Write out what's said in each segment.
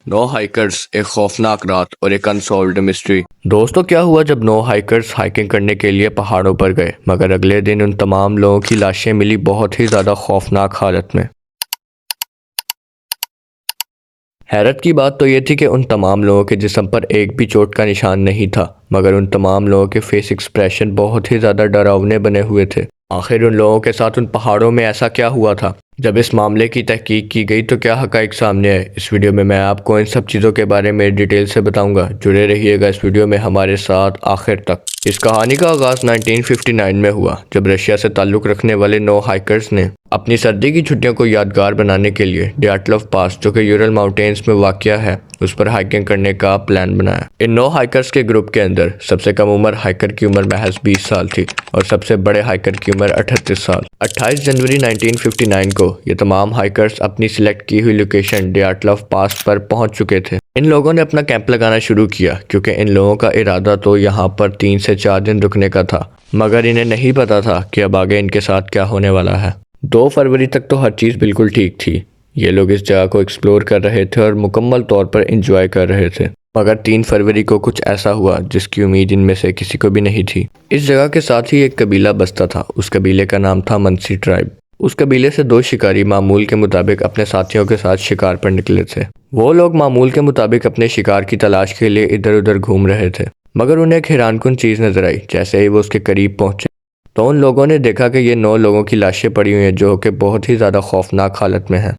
No hikers, एक खौफनाक रात और एक अनसॉल्व्ड मिस्ट्री। दोस्तों, क्या हुआ जब नो हाइकर्स हाइकिंग करने के लिए पहाड़ों पर गए, मगर अगले दिन उन तमाम लोगों की लाशें मिली बहुत ही ज़्यादा खौफनाक हालत में। हैरत की बात तो ये थी कि उन तमाम लोगों के जिस्म पर एक भी चोट का निशान नहीं था, मगर उन तमाम लोगों के फेस एक्सप्रेशन बहुत ही ज़्यादा डरावने बने हुए थे। आखिर उन लोगों के साथ उन पहाड़ों में ऐसा क्या हुआ था? जब इस मामले की तहकीक की गई तो क्या हक़ाइक़ सामने आए? इस वीडियो में मैं आपको इन सब चीज़ों के बारे में डिटेल से बताऊंगा। जुड़े रहिएगा इस वीडियो में हमारे साथ आखिर तक। इस कहानी का आगाज़ 1959 में हुआ, जब रशिया से ताल्लुक़ रखने वाले नो हाइकर्स ने अपनी सर्दी की छुट्टियों को यादगार बनाने के लिए ड्याटलोव पास, जो कि यूरल माउंटेन्स में वाक़या है, उस पर हाइकिंग करने का प्लान बनाया। इन नो हाइकर्स के ग्रुप के अंदर सबसे कम उम्र हाइकर की उम्र महज 20 साल थी और सबसे बड़े हाइकर की उम्र 38 साल। 28 जनवरी 1959 को ये तमाम हाइकर्स अपनी सिलेक्ट की हुई लोकेशन ड्याटलोव पास पर पहुंच चुके थे। इन लोगों ने अपना कैंप लगाना शुरू किया, क्योंकि इन लोगों का इरादा तो यहाँ पर 3 से 4 दिन रुकने का था, मगर इन्हें नहीं पता था कि अब आगे इनके साथ क्या होने वाला है। 2 फरवरी तक तो हर चीज़ बिल्कुल ठीक थी। ये लोग इस जगह को एक्सप्लोर कर रहे थे और मुकम्मल तौर पर इंजॉय कर रहे थे, मगर 3 फरवरी को कुछ ऐसा हुआ जिसकी उम्मीद इनमें से किसी को भी नहीं थी। इस जगह के साथ ही एक कबीला बसता था। उस कबीले का नाम था मनसी ट्राइब। उस कबीले से 2 शिकारी मामूल के मुताबिक अपने साथियों के साथ शिकार पर निकले थे। वो लोग मामूल के मुताबिक अपने शिकार की तलाश के लिए इधर उधर घूम रहे थे, मगर उन्हें एक हैरानकुन चीज़ नजर आई। जैसे ही वो उसके करीब पहुंचे तो उन लोगों ने देखा कि ये 9 लोगों की लाशें पड़ी हुई हैं, जो कि बहुत ही ज़्यादा खौफनाक हालत में हैं।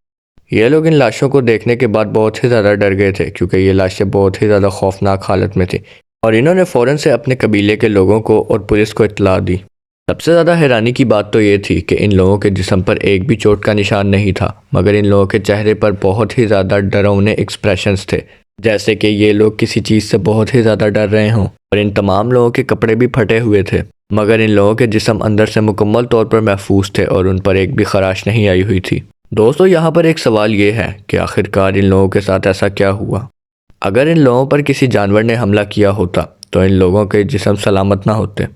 ये लोग इन लाशों को देखने के बाद बहुत ही ज़्यादा डर गए थे, क्योंकि ये लाशें बहुत ही ज़्यादा खौफनाक हालत में थी, और इन्होंने फ़ौरन से अपने कबीले के लोगों को और पुलिस को इत्तला दी। सबसे ज़्यादा हैरानी की बात तो ये थी कि इन लोगों के जिस्म पर एक भी चोट का निशान नहीं था, मगर इन लोगों के चेहरे पर बहुत ही ज़्यादा डरावने एक्सप्रेशंस थे, जैसे कि ये लोग किसी चीज़ से बहुत ही ज़्यादा डर रहे हों। और इन तमाम लोगों के कपड़े भी फटे हुए थे, मगर इन लोगों के जिस्म अंदर से मुकम्मल तौर पर महफूज थे और उन पर एक भी खराश नहीं आई हुई थी। दोस्तों, यहाँ पर एक सवाल ये है कि आखिरकार इन लोगों के साथ ऐसा क्या हुआ? अगर इन लोगों पर किसी जानवर ने हमला किया होता तो इन लोगों के जिस्म सलामत ना होते।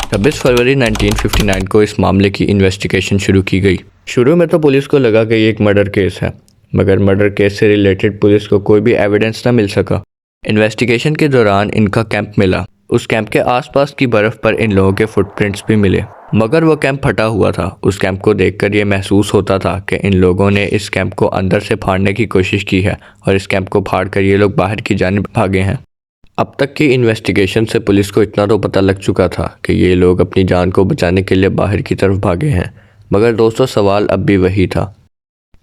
26 फरवरी 1959 को इस मामले की इन्वेस्टिगेशन शुरू की गई। शुरू में तो पुलिस को लगा कि ये एक मर्डर केस है, मगर मर्डर केस से रिलेटेड पुलिस को कोई भी एविडेंस ना मिल सका। इन्वेस्टिगेशन के दौरान इनका कैंप मिला। उस कैंप के आसपास की बर्फ़ पर इन लोगों के फुटप्रिंट्स भी मिले, मगर वो कैंप फटा हुआ था। उस कैंप को देखकर ये महसूस होता था कि इन लोगों ने इस कैंप को अंदर से फाड़ने की कोशिश की है और इस कैंप को फाड़कर ये लोग बाहर की जानिब भागे हैं। अब तक की इन्वेस्टिगेशन से पुलिस को इतना तो पता लग चुका था कि ये लोग अपनी जान को बचाने के लिए बाहर की तरफ भागे हैं, मगर दोस्तों सवाल अब भी वही था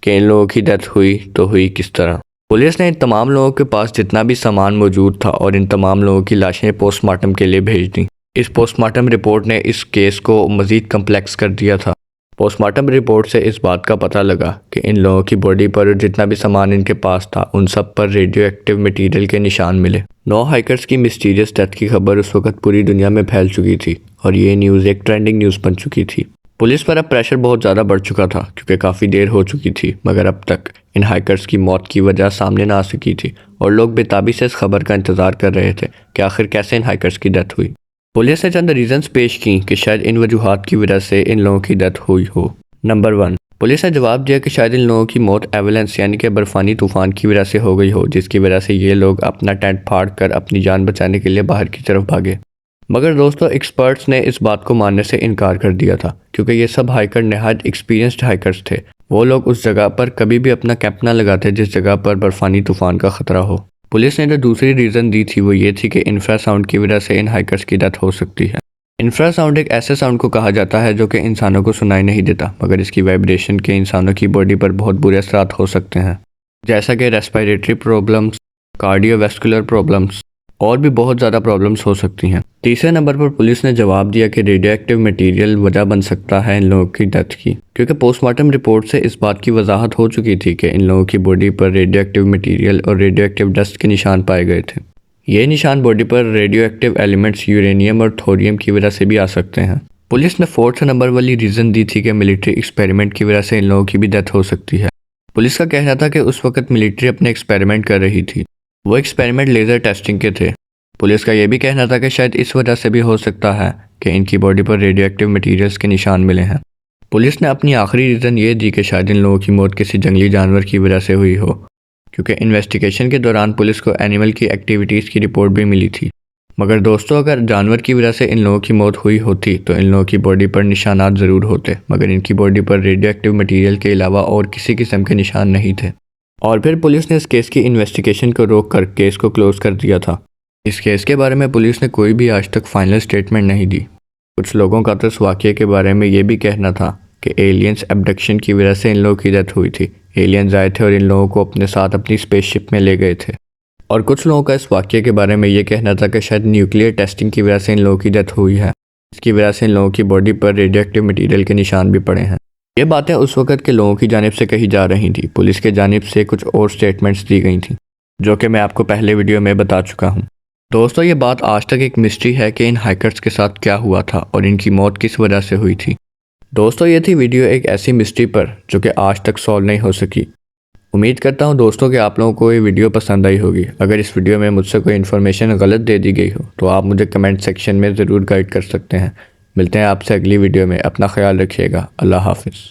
कि इन लोगों की डेथ हुई तो हुई किस तरह। पुलिस ने इन तमाम लोगों के पास जितना भी सामान मौजूद था और इन तमाम लोगों की लाशें पोस्टमार्टम के लिए भेज दी। इस पोस्टमार्टम रिपोर्ट ने इस केस को मज़ीद कम्प्लेक्स कर दिया था। पोस्टमार्टम रिपोर्ट से इस बात का पता लगा कि इन लोगों की बॉडी पर जितना भी सामान इनके पास था, उन सब पर रेडियो एक्टिव मटीरियल के निशान मिले। 9 हाइकर्स की मिस्टीरियस डेथ की खबर उस वक्त पूरी दुनिया में फैल चुकी थी और ये न्यूज़ एक ट्रेंडिंग न्यूज़ बन चुकी थी। पुलिस पर अब प्रेशर बहुत ज़्यादा बढ़ चुका था, क्योंकि काफ़ी देर हो चुकी थी, मगर अब तक इन हाइकर्स की मौत की वजह सामने ना आ सकी थी और लोग बेताबी से इस खबर का इंतज़ार कर रहे थे कि आखिर कैसे इन हाइकर्स की डेथ हुई। पुलिस ने चंद रीजंस पेश की कि शायद इन वजूहात की वजह से इन लोगों की डेथ हुई हो। नंबर 1, पुलिस ने जवाब दिया कि शायद इन लोगों की मौत एवलेंस यानी कि बर्फानी तूफान की वजह से हो गई हो, जिसकी वजह से ये लोग अपना टेंट फाड़ कर अपनी जान बचाने के लिए बाहर की तरफ भागे। मगर दोस्तों, एक्सपर्ट्स ने इस बात को मानने से इनकार कर दिया था, क्योंकि ये सब हाइकर नहायत एक्सपीरियंस्ड हाइकर्स थे। वो लोग उस जगह पर कभी भी अपना कैंप ना लगाते जिस जगह पर बर्फानी तूफान का खतरा हो। पुलिस ने जो दूसरी रीज़न दी थी वो ये थी कि इंफ्रासाउंड की वजह से इन हाइकर्स की डेथ हो सकती है। इंफ्रासाउंड एक ऐसे साउंड को कहा जाता है जो कि इंसानों को सुनाई नहीं देता, मगर इसकी वाइब्रेशन के इंसानों की बॉडी पर बहुत बुरे असरात हो सकते हैं, जैसा कि रेस्पिरेटरी प्रॉब्लम्स, कार्डियोवैस्कुलर प्रॉब्लम्स और भी बहुत ज़्यादा प्रॉब्लम्स हो सकती हैं। तीसरे नंबर पर पुलिस ने जवाब दिया कि रेडियो एक्टिव मटीरियल वजह बन सकता है इन लोगों की डेथ की, क्योंकि पोस्टमार्टम रिपोर्ट से इस बात की वजाहत हो चुकी थी कि इन लोगों की बॉडी पर रेडियो एक्टिव मटीरियल और रेडियो एक्टिव डस्ट के निशान पाए गए थे। ये निशान बॉडी पर रेडियो एक्टिव एलिमेंट्स यूरेनियम और थोरियम की वजह से भी आ सकते हैं। पुलिस ने 4th नंबर वाली रीज़न दी थी कि मिलिट्री एक्सपेरिमेंट की वजह से इन लोगों की भी डेथ हो सकती है। पुलिस का कहना था कि उस वक्त मिलिट्री अपने एक्सपेरिमेंट कर रही थी। वो एक्सपेरिमेंट लेज़र टेस्टिंग के थे। पुलिस का यह भी कहना था कि शायद इस वजह से भी हो सकता है कि इनकी बॉडी पर रेडियो एक्टिव मटीरियल्स के निशान मिले हैं। पुलिस ने अपनी आखिरी रीज़न ये दी कि शायद इन लोगों की मौत किसी जंगली जानवर की वजह से हुई हो। क्योंकि इन्वेस्टिगेशन के दौरान पुलिस को एनिमल की एक्टिविटीज़ की रिपोर्ट भी मिली थी। मगर दोस्तों, अगर जानवर की वजह से इन लोगों की मौत हुई होती तो इन लोगों की बॉडी पर निशानात ज़रूर होते, मगर इनकी बॉडी पर रेडियो एक्टिव मटीरियल के अलावा और किसी किस्म के निशान नहीं थे। और फिर पुलिस ने इस केस की इन्वेस्टिगेशन को रोक कर केस को क्लोज कर दिया था। इस केस के बारे में पुलिस ने कोई भी आज तक फाइनल स्टेटमेंट नहीं दी। कुछ लोगों का तो इस वाक़ये के बारे में ये भी कहना था कि एलियंस एब्डक्शन की वजह से इन लोगों की डेथ हुई थी। एलियंस आए थे और इन लोगों को अपने साथ अपनी स्पेसशिप में ले गए थे। और कुछ लोगों का इस वाक़ये के बारे में ये कहना था कि शायद न्यूक्लियर टेस्टिंग की वजह से इन लोगों की डेथ हुई है। इसकी वजह से इन लोगों की बॉडी पर रेडियो एक्टिव मटीरियल के निशान भी पड़े हैं। ये बातें उस वक़्त के लोगों की जानिब से कही जा रही थी। पुलिस के जानिब से कुछ और स्टेटमेंट्स दी गई थी जो कि मैं आपको पहले वीडियो में बता चुका हूँ। दोस्तों, ये बात आज तक एक मिस्ट्री है कि इन हाइकर्स के साथ क्या हुआ था और इनकी मौत किस वजह से हुई थी। दोस्तों, ये थी वीडियो एक ऐसी मिस्ट्री पर जो कि आज तक सॉल्व नहीं हो सकी। उम्मीद करता हूँ दोस्तों कि आप लोगों को ये वीडियो पसंद आई होगी। अगर इस वीडियो में मुझसे कोई इन्फॉर्मेशन गलत दे दी गई हो तो आप मुझे कमेंट सेक्शन में ज़रूर गाइड कर सकते हैं। मिलते हैं आपसे अगली वीडियो में। अपना ख्याल रखिएगा। अल्लाह हाफिज़।